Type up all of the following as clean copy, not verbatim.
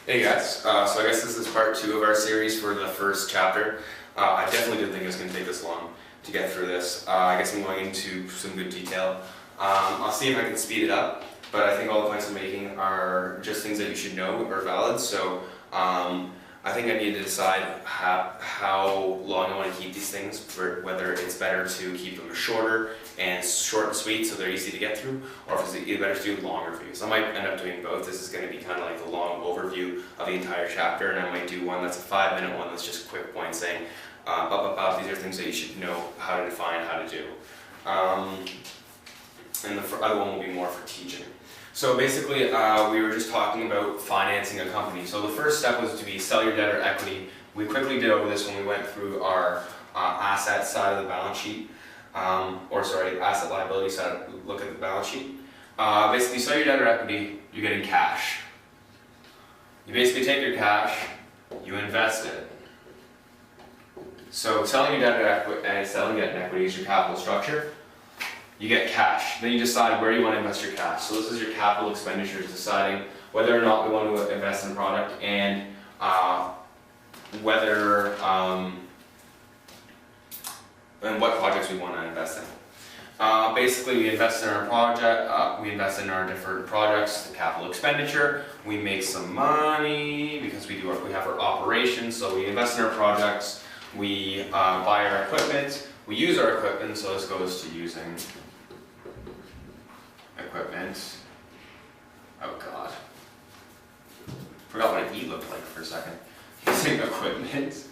Hey guys, so I guess this is part 2 of our series for the first chapter. I definitely didn't think it was going to take this long to get through this. I guess I'm going into some good detail. I'll see if I can speed it up, but I think all the points I'm making are just things that you should know are valid. So I think I need to decide how long I want to keep these things, for whether it's better to keep them short and sweet so they're easy to get through, or if it's better to do longer for you. So I might end up doing both. This is going to be kind of like the long overview of the entire chapter, and I might do one that's a 5-minute one that's just quick points saying, these are things that you should know how to define, how to do. And the other one will be more for teaching. So basically, we were just talking about financing a company. So the first step was to be sell your debt or equity. We quickly did over this when we went through our asset side of the balance sheet, asset liability side. Look at the balance sheet. Basically, sell your debt or equity, you're getting cash. You basically take your cash, you invest it. So selling your debt and equity is your capital structure. You get cash. Then you decide where you want to invest your cash. So this is your capital expenditures, deciding whether or not we want to invest in a product and whether and what projects we want to invest in. Basically, we invest in our project. We invest in our different projects. The capital expenditure. We make some money because we have our operations. So we invest in our projects. We buy our equipment. We use our equipment. So this goes to using equipment. Oh God. Forgot what an E looked like for a second. Using equipment.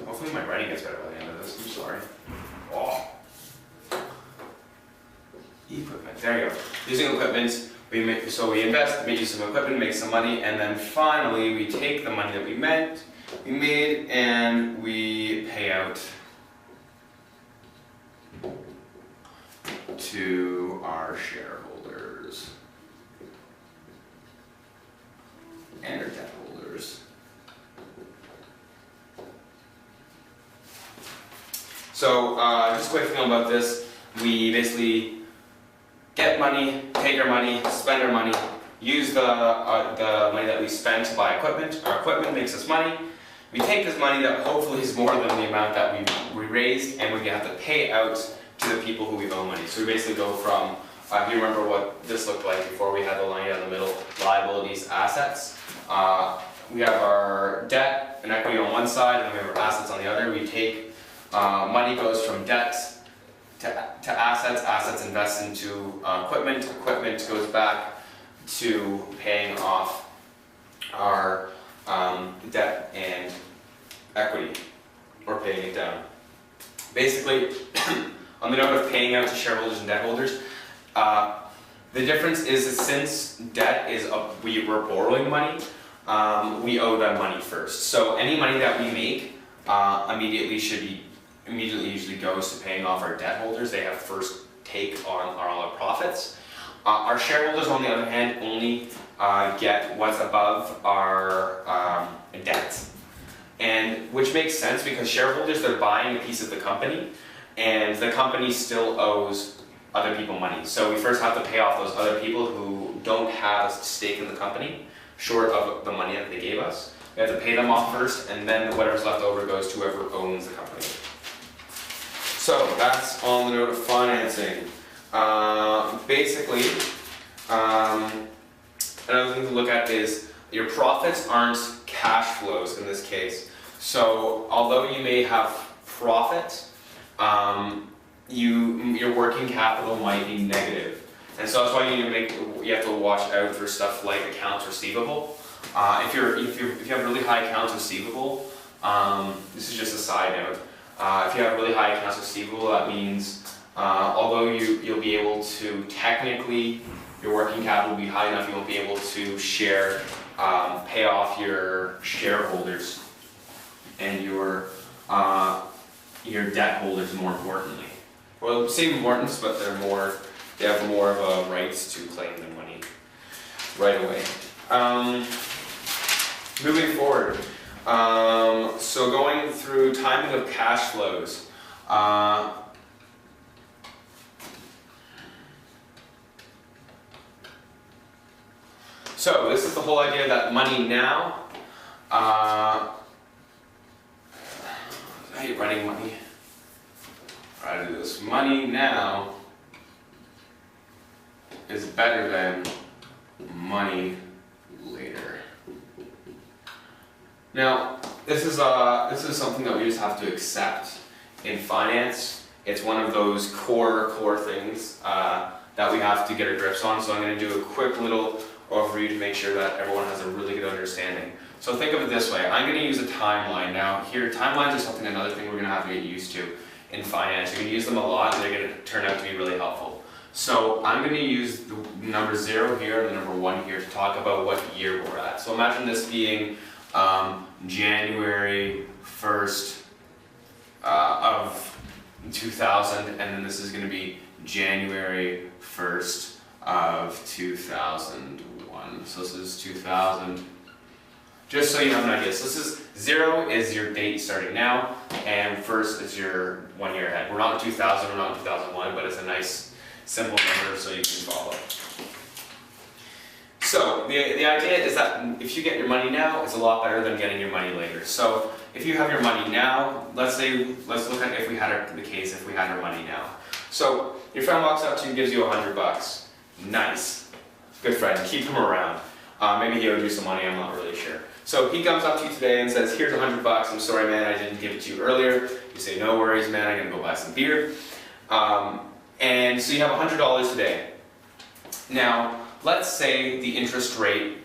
Hopefully my writing gets better by the end of this. I'm sorry. Oh. Equipment. There you go. Using equipment. We invest, we use some equipment, make some money, and then finally we take the money that we made, and we pay out to our shareholders and our debt holders. So just a quick thing about this, we basically get money, take our money, spend our money, use the money that we spend to buy equipment. Our equipment makes us money. We take this money that hopefully is more than the amount that we raised, and we have to pay out to the people who we owe money. So we basically go from, if you remember what this looked like before we had the line down the middle, liabilities, assets. We have our debt and equity on one side, and we have our assets on the other. We take, money goes from debt to assets, assets invest into equipment, equipment goes back to paying off our debt and equity, or paying it down. Basically, on the note of paying out to shareholders and debt holders, the difference is that since debt is we're borrowing money, we owe them money first. So any money that we make immediately usually goes to paying off our debt holders. They have first take on all our profits. Our shareholders, on the other hand, only get what's above our debts, and which makes sense because shareholders, they're buying a piece of the company, and the company still owes other people money. So we first have to pay off those other people who don't have a stake in the company, short of the money that they gave us. We have to pay them off first, and then whatever's left over goes to whoever owns the company. So that's on the note of financing. Basically, another thing to look at is your profits aren't cash flows in this case. So although you may have profit, your working capital might be negative, and so that's why you have to watch out for stuff like accounts receivable. If you have really high accounts receivable, this is just a side note. If you have really high accounts receivable, that means although you'll be able to technically, your working capital will be high enough, you won't be able to pay off your shareholders and your debt holders, more importantly. Well, same importance, but they have more of a rights to claim the money right away. Moving forward, so going through timing of cash flows. So this is the whole idea that money now, I hate writing money. Try to do this. Money now is better than money later. Now, this is something that we just have to accept in finance. It's one of those core things that we have to get our grips on. So I'm going to do a quick little overview to make sure that everyone has a really good understanding. So think of it this way. I'm going to use a timeline. Now here, timelines are another thing we're going to have to get used to in finance. You're going to use them a lot and they're going to turn out to be really helpful. So I'm going to use the number 0 here and the number 1 here to talk about what year we're at. So imagine this being January 1st of 2000, and then this is going to be January 1st of 2001. So this is 2000. Just so you have an idea. So this is 0 is your date starting now, and 1st is your 1 year ahead. We're not in 2000, we're not in 2001, but it's a nice simple number so you can follow. So the idea is that if you get your money now, it's a lot better than getting your money later. So if you have your money now, let's look at if we had the case if we had our money now. So your friend walks up to you and gives you $100. Nice, good friend. Keep him around. Maybe he owed you some money. I'm not really sure. So he comes up to you today and says, "Here's $100. I'm sorry, man. I didn't give it to you earlier." You say, "No worries, man. I'm gonna go buy some beer." And so you have $100 today. Now, let's say the interest rate,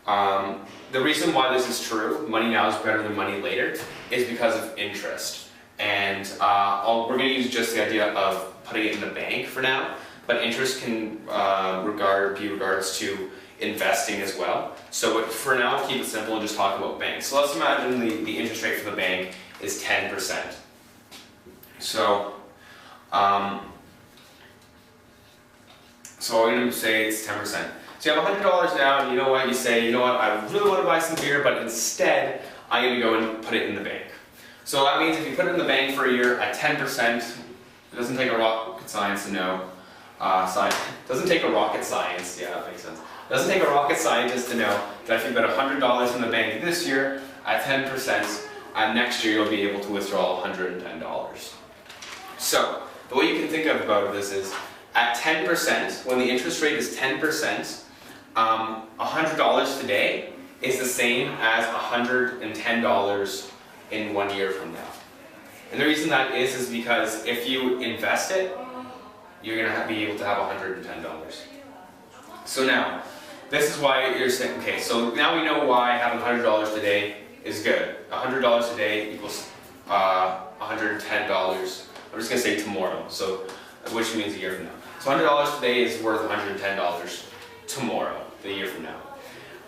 the reason why this is true, money now is better than money later, is because of interest. And we're going to use just the idea of putting it in the bank for now, but interest can be regards to investing as well. So for now, keep it simple and just talk about banks. So let's imagine the interest rate for the bank is 10%. So I'm going to say it's 10%. So you have $100 now, and you know what? You say, you know what? I really want to buy some beer, but instead, I'm going to go and put it in the bank. So that means if you put it in the bank for a year at 10%, it doesn't take a rocket science to know. Doesn't take a rocket science. Yeah, that makes sense. Doesn't take a rocket scientist to know that if you put $100 in the bank this year at 10%, next year you'll be able to withdraw $110. So the way you can think about this is, at 10%, when the interest rate is 10%, $100 today is the same as $110 in 1 year from now. And the reason that is because if you invest it, you're going to be able to have $110. So now, this is why you're saying, okay, so now we know why having $100 today is good. $100 today equals $110. I'm just going to say tomorrow, so which means a year from now. So $100 today is worth $110 tomorrow, the year from now.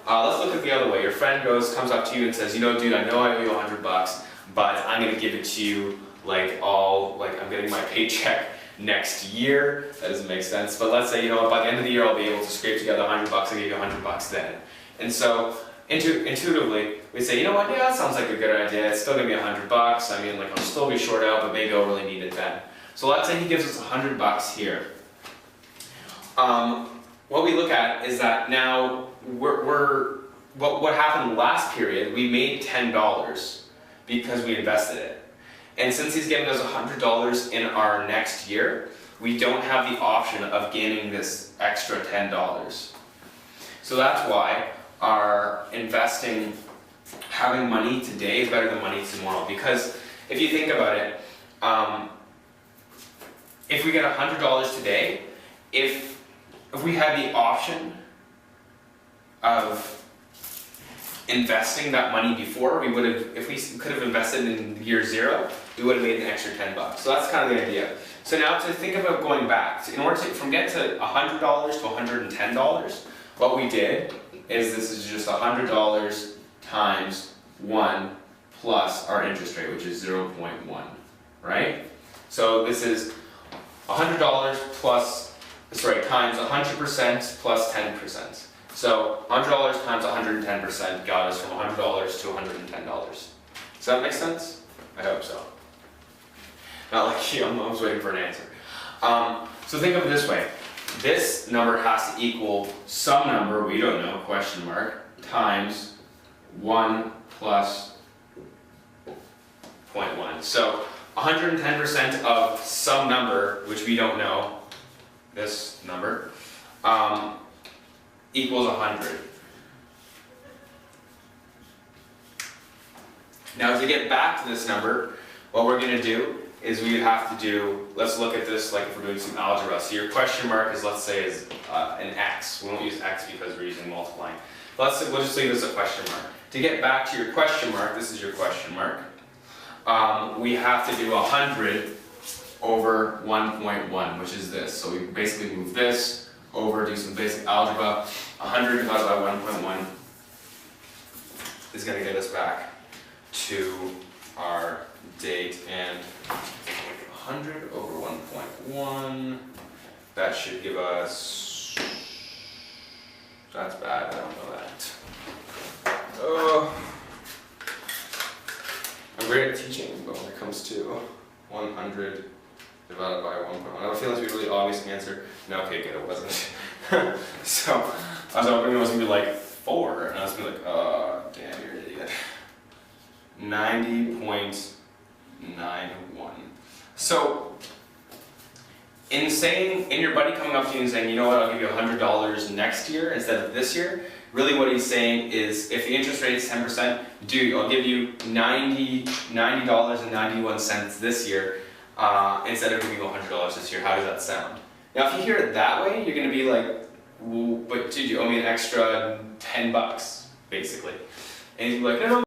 Let's look at the other way. Your friend comes up to you and says, "You know, dude, I know I owe you $100, but I'm going to give it to you I'm getting my paycheck next year." That doesn't make sense. But let's say, you know, by the end of the year, I'll be able to scrape together $100. I'll give you $100 then. And so intuitively, we say, you know what? Yeah, that sounds like a good idea. It's still going to be $100. I mean, I'll still be short out, but maybe I'll really need it then. So let's say he gives us $100 here. What we look at is that now what happened last period, we made $10 because we invested it. And since he's giving us $100 in our next year, we don't have the option of gaining this extra $10. So that's why our investing, having money today is better than money tomorrow. Because if you think about it, if we get $100 today, if we had the option of investing that money before, we would have, if we could have invested in year 0, we would have made an extra $10. So that's kind of the idea. So now to think about going back, in order to, from get to $100 to $110, what we did is this is just $100 times 1 plus our interest rate, which is 0.1, right? So this is $100 times 100% plus 10%. So $100 times 110% got us from $100 to $110. Does that make sense? I hope so. Not like you, I'm waiting for an answer. So think of it this way. this number has to equal some number, we don't know, question mark, times 1 plus 0.1. So 110% of some number, which we don't know, this number, equals 100. Now to get back to this number, what we're going to do is we have to do, let's look at this like if we're doing some algebra. So your question mark is, let's say, is an x. We won't use x because we're using multiplying. We'll just leave this a question mark. To get back to your question mark, this is your question mark, we have to do 100 over 1.1, which is this. So we basically move this over, do some basic algebra. 100 divided by 1.1 is going to get us back to our date, and 100 over 1.1, that should give us, that's bad, I don't know that. I'm great at teaching, but when it comes to 100 divided by 1.1, I have a feeling it's a really obvious answer. No, okay, good, it wasn't. So, I was hoping it was going to be like 4, and I was going to be like, oh, damn, you're an idiot. 90.91. So, in your buddy coming up to you and saying, you know what, I'll give you $100 next year instead of this year, really what he's saying is, if the interest rate is 10%, I'll give you $90.91 this year instead of giving you $100 this year. How does that sound? Now, if you hear it that way, you're going to be like, well, but dude, you owe me an extra $10, basically. And he's like, no, no.